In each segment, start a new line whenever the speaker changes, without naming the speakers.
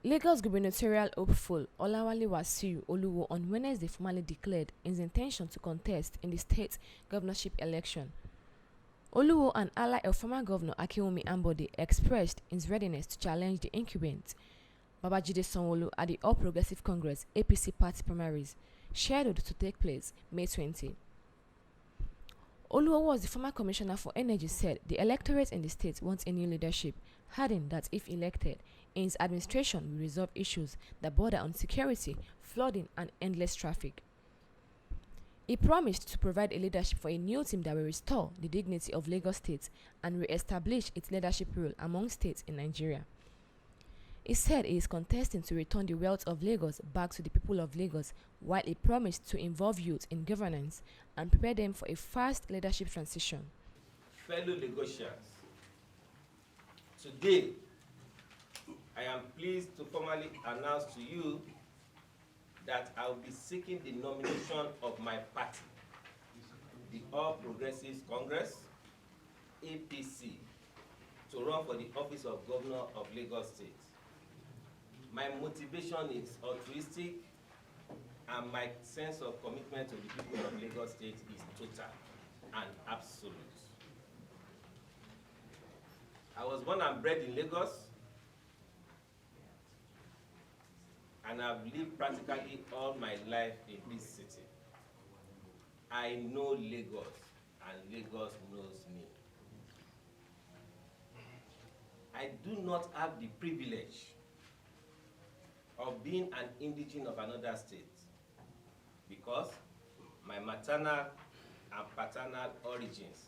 Lagos gubernatorial hopeful Olawale Oluwo on Wednesday formally declared his intention to contest in the state governorship election. Oluwo, an ally of former Governor Akinwumi Ambode, expressed his readiness to challenge the incumbent Babajide Sanwo-Olu at the All Progressive Congress (APC) party primaries, scheduled to take place May 20. Oluwo was the former commissioner for energy, said the electorate in the state wants a new leadership, adding that if elected, his administration will resolve issues that border on security, flooding, and endless traffic. He promised to provide a leadership for a new team that will restore the dignity of Lagos State and re-establish its leadership role among states in Nigeria. He said he is contesting to return the wealth of Lagos back to the people of Lagos, while he promised to involve youth in governance and prepare them for a fast leadership transition.
Fellow Lagosians, today I am pleased to formally announce to you that I will be seeking the nomination of my party, the All Progressives Congress, APC, to run for the office of Governor of Lagos State. My motivation is altruistic, and my sense of commitment to the people of Lagos State is total and absolute. I was born and bred in Lagos, and I've lived practically all my life in this city. I know Lagos, and Lagos knows me. I do not have the privilege of being an indigene of another state because my maternal and paternal origins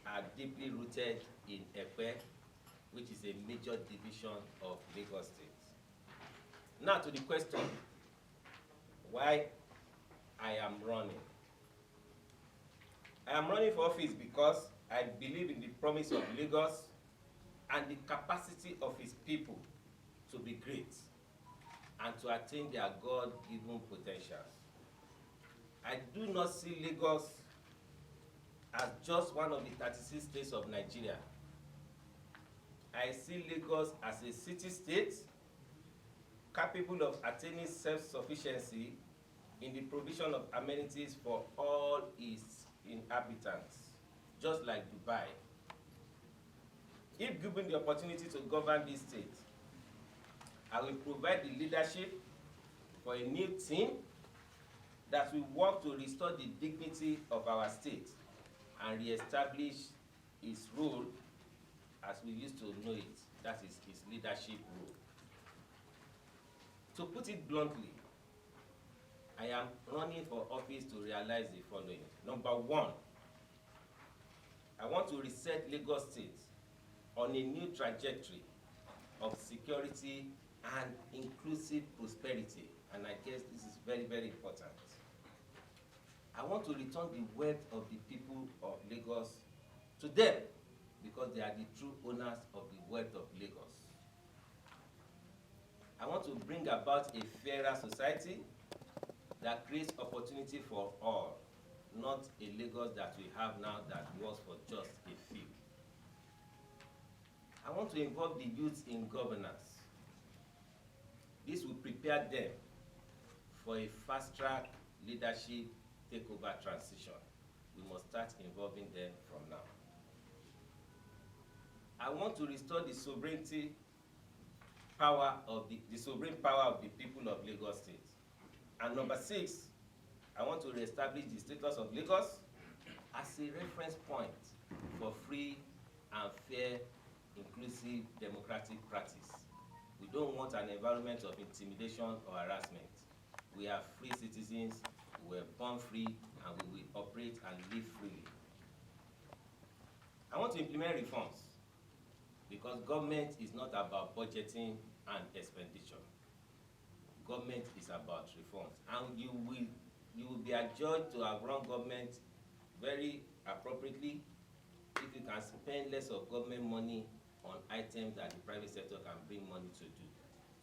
are deeply rooted in Epe, which is a major division of Lagos State. Now to the question, why I am running. I am running for office because I believe in the promise of Lagos and the capacity of its people to be great and to attain their God-given potentials. I do not see Lagos as just one of the 36 states of Nigeria. I see Lagos as a city-state capable of attaining self-sufficiency in the provision of amenities for all its inhabitants, just like Dubai. If given the opportunity to govern this state, I will provide the leadership for a new team that will work to restore the dignity of our state and re-establish its role as we used to know it, that is its leadership role. To put it bluntly, I am running for office to realize the following. Number one, I want to reset Lagos State on a new trajectory of security and inclusive prosperity, and I guess this is very, very important. I want to return the wealth of the people of Lagos to them because they are the true owners of the wealth of Lagos. I want to bring about a fairer society that creates opportunity for all, not a Lagos that we have now that works for just a few. I want to involve the youth in governance. This will prepare them for a fast-track leadership takeover transition. We must start involving them from now. I want to restore the sovereignty power of the sovereign power of the people of Lagos State. And number 6, I want to reestablish the status of Lagos as a reference point for free and fair, inclusive, democratic practice. We don't want an environment of intimidation or harassment. We are free citizens, we were born free, and we will operate and live freely. I want to implement reforms because government is not about budgeting and expenditure. Government is about reforms, and you will be adjudged to have run government very appropriately if you can spend less of government money on items that the private sector can bring money to do.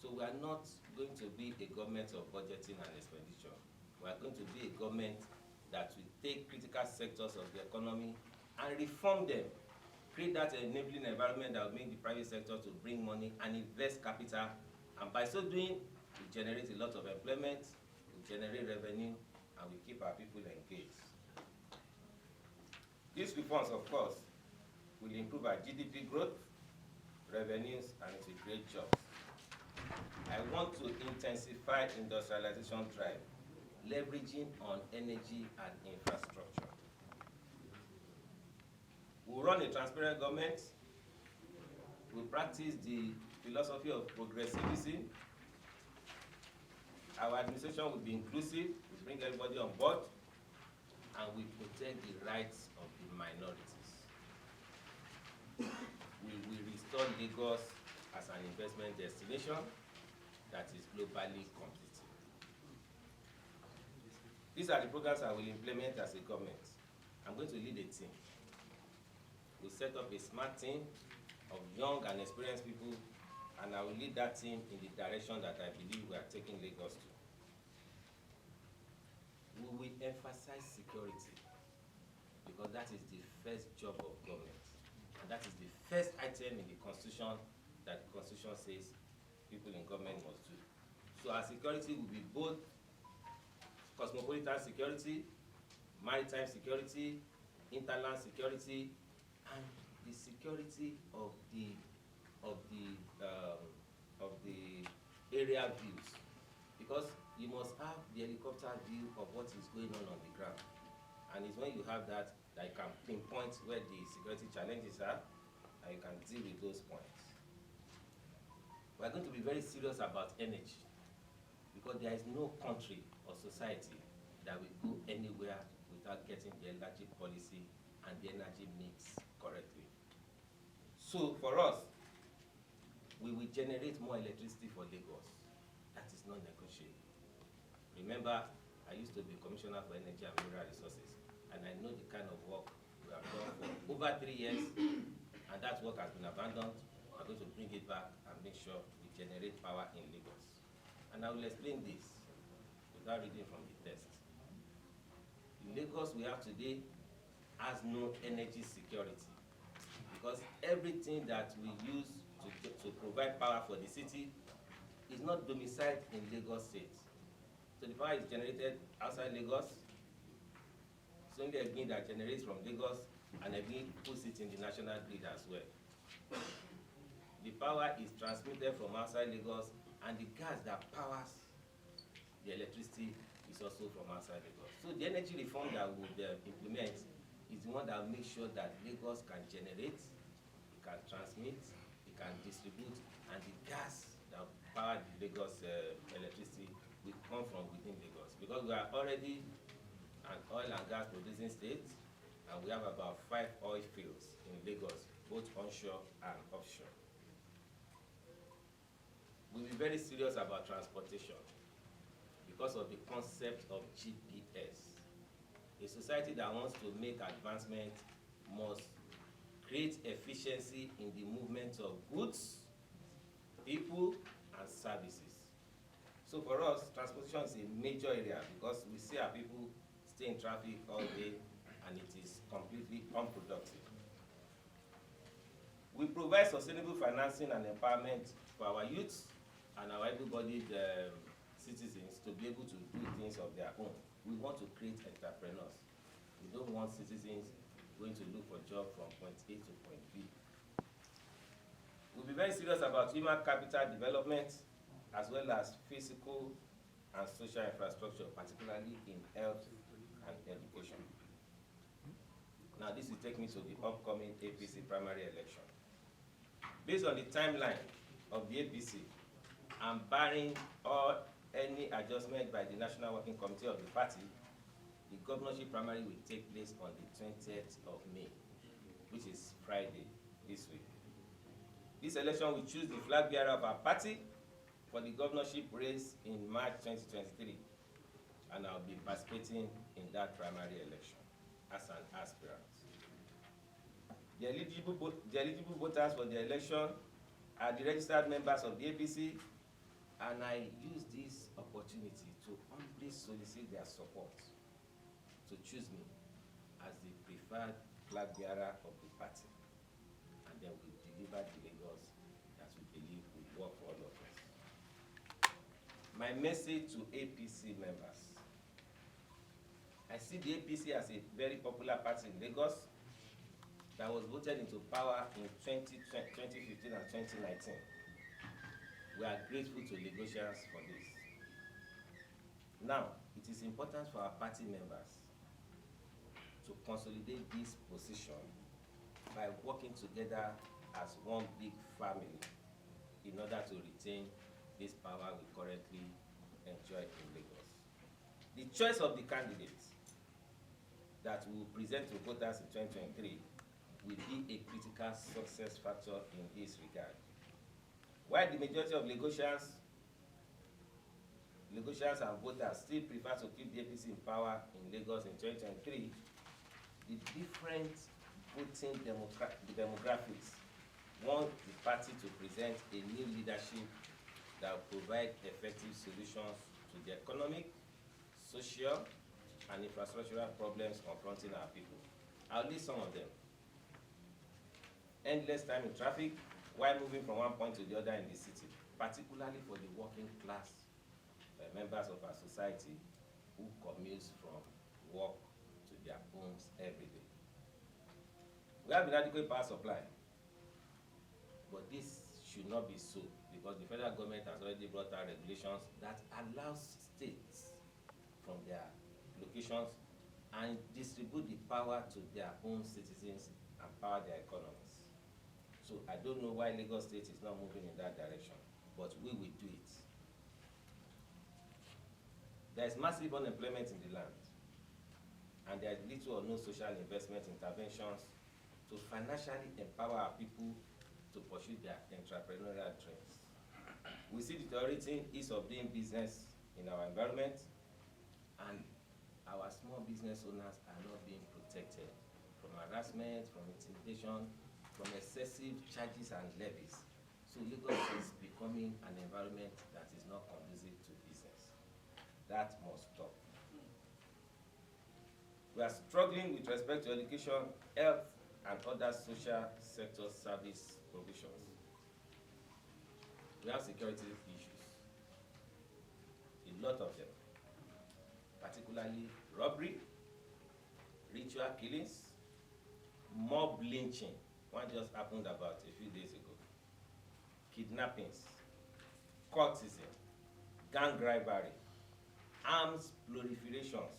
So we are not going to be a government of budgeting and expenditure. We are going to be a government that will take critical sectors of the economy and reform them create that enabling environment that will make the private sector to bring money and invest capital, and by so doing, we generate a lot of employment, we generate revenue, and we keep our people engaged. These reforms, of course, will improve our GDP growth, revenues, and it will create jobs. I want to intensify industrialization drive, leveraging on energy and infrastructure. We run a transparent government. We practice the philosophy of progressivism. Our administration will be inclusive. We bring everybody on board, and we protect the rights of the minorities. We will restore Lagos as an investment destination that is globally competitive. These are the programs I will implement as a government. I'm going to lead a team. We'll set up a smart team of young and experienced people, and I will lead that team in the direction that I believe we are taking Lagos to. We will emphasize security, because that is the first job of government, and that is the first item in the Constitution that the Constitution says people in government must do. So our security will be both cosmopolitan security, maritime security, interland security, and the security of the area views, because you must have the helicopter view of what is going on the ground, and it's when you have that that you can pinpoint where the security challenges are, and you can deal with those points. We are going to be very serious about energy, because there is no country or society that will go anywhere without getting the energy policy and the energy mix correctly. So for us, we will generate more electricity for Lagos. That is not negotiable. Remember, I used to be Commissioner for Energy and Mineral Resources, and I know the kind of work we have done for over 3 years, and that work has been abandoned. We're going to bring it back and make sure we generate power in Lagos. And I will explain this without reading from the text. The Lagos we have today has no energy security, because everything that we use to provide power for the city is not domiciled in Lagos State. So the power is generated outside Lagos. It's only a grid that generates from Lagos, and a grid puts it in the national grid as well. The power is transmitted from outside Lagos, and the gas that powers the electricity is also from outside Lagos. So the energy reform that we would implement is the one that will make sure that Lagos can generate, it can transmit, it can distribute, and the gas that power the Lagos electricity will come from within Lagos. Because we are already an oil and gas producing state, and we have about 5 oil fields in Lagos, both onshore and offshore. We'll be very serious about transportation because of the concept of GPS. A society that wants to make advancement must create efficiency in the movement of goods, people, and services. So for us, transportation is a major area, because we see our people stay in traffic all day, and it is completely unproductive. We provide sustainable financing and empowerment for our youth and our able-bodied citizens to be able to do things of their own. We want to create entrepreneurs. We don't want citizens going to look for jobs from point A to point B. We'll be very serious about human capital development, as well as physical and social infrastructure, particularly in health and education. Now, this will take me to the upcoming APC primary election. Based on the timeline of the APC, and barring any adjustment by the National Working Committee of the party, the governorship primary will take place on the 20th of May, which is Friday this week. This election will choose the flag bearer of our party for the governorship race in March 2023, and I'll be participating in that primary election as an aspirant. The eligible voters for the election are the registered members of the APC, and I use this opportunity to humbly solicit their support to choose me as the preferred flag bearer of the party. then we deliver the Lagos that we believe will work for all of us. My message to APC members. I see the APC as a very popular party in Lagos that was voted into power in 2015 and 2019. We are grateful to Lagosians for this. Now, it is important for our party members to consolidate this position by working together as one big family in order to retain this power we currently enjoy in Lagos. The choice of the candidates that we will present to voters in 2023 will be a critical success factor in this regard. While the majority of Lagosians and voters still prefer to keep the APC in power in Lagos in 2023, the different voting demographics want the party to present a new leadership that will provide effective solutions to the economic, social, and infrastructural problems confronting our people. I'll list some of them. Endless time in traffic while moving from one point to the other in the city, particularly for the working class members of our society who commute from work to their homes every day. We have inadequate power supply, but this should not be so because the federal government has already brought out regulations that allows states from their locations and distribute the power to their own citizens and power their economies. So I don't know why Lagos State is not moving in that direction, but we will do it. There is massive unemployment in the land, and there is little or no social investment interventions to financially empower our people to pursue their entrepreneurial dreams. We see deteriorating ease of doing business in our environment, and our small business owners are not being protected from harassment, from intimidation, from excessive charges and levies. So Lagos is becoming an environment that is not conducive to business. That must stop. We are struggling with respect to education, health, and other social sector service provisions. We have security issues, a lot of them, particularly robbery, ritual killings, mob lynching. One just happened about a few days ago. Kidnappings, cultism, gang rivalry, arms proliferations,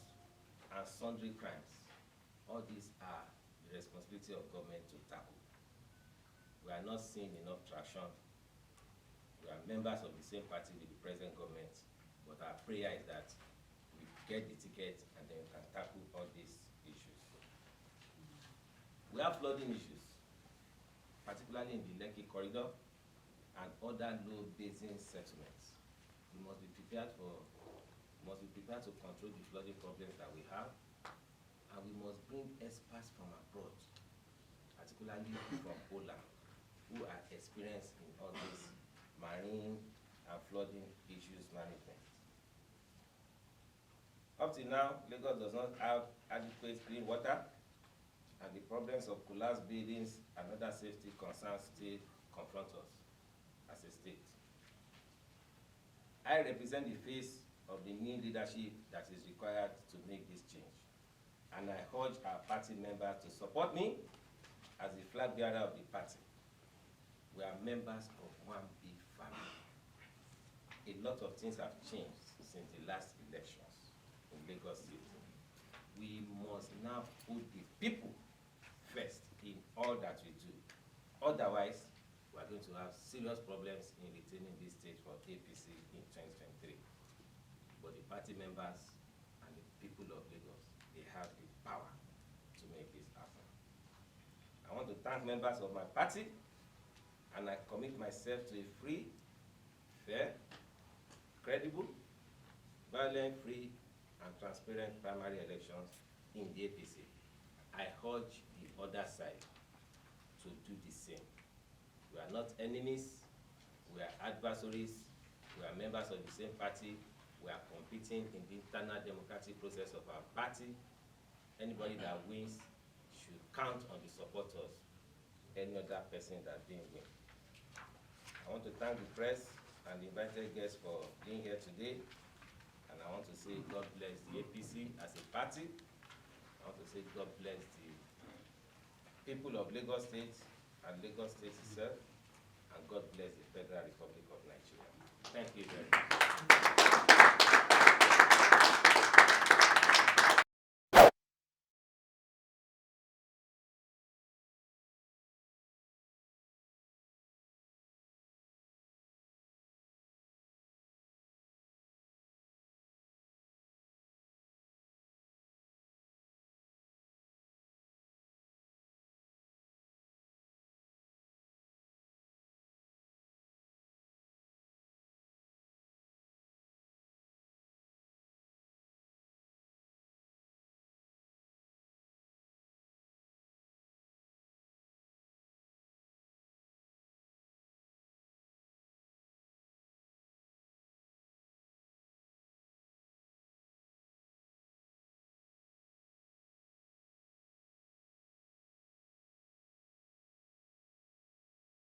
and sundry crimes. All these are the responsibility of government to tackle. We are not seeing enough traction. We are members of the same party with the present government, but our prayer is that we get the ticket and then we can tackle all these issues. We have flooding issues, particularly in the Lekki corridor and other low basin settlements. We must be prepared to control the flooding problems that we have, and we must bring experts from abroad, particularly from Ola, who are experienced in all these marine and flooding issues management. Up till now, Lagos does not have adequate clean water, and the problems of collapsed buildings and other safety concerns still confront us as a state. I represent the face of the new leadership that is required to make this change, and I urge our party members to support me as the flag bearer of the party. We are members of one big family. A lot of things have changed since the last elections in Lagos City. We must now put the people first in all that we do. Otherwise, we are going to have serious problems in retaining this state for APC in 2023. But the party members and the people of Lagos, they have the power to make this happen. I want to thank members of my party, and I commit myself to a free, fair, credible, violent-free, and transparent primary elections in the APC. I urge the other side to do the same. We are not enemies, we are adversaries, we are members of the same party, we are competing in the internal democratic process of our party. Anybody that wins should count on the supporters any other person that didn't win. I want to thank the press and the invited guests for being here today. And I want to say God bless the APC as a party. I want to say God bless the people of Lagos State and Lagos State itself. And God bless the Federal Republic of Nigeria. Thank you very much.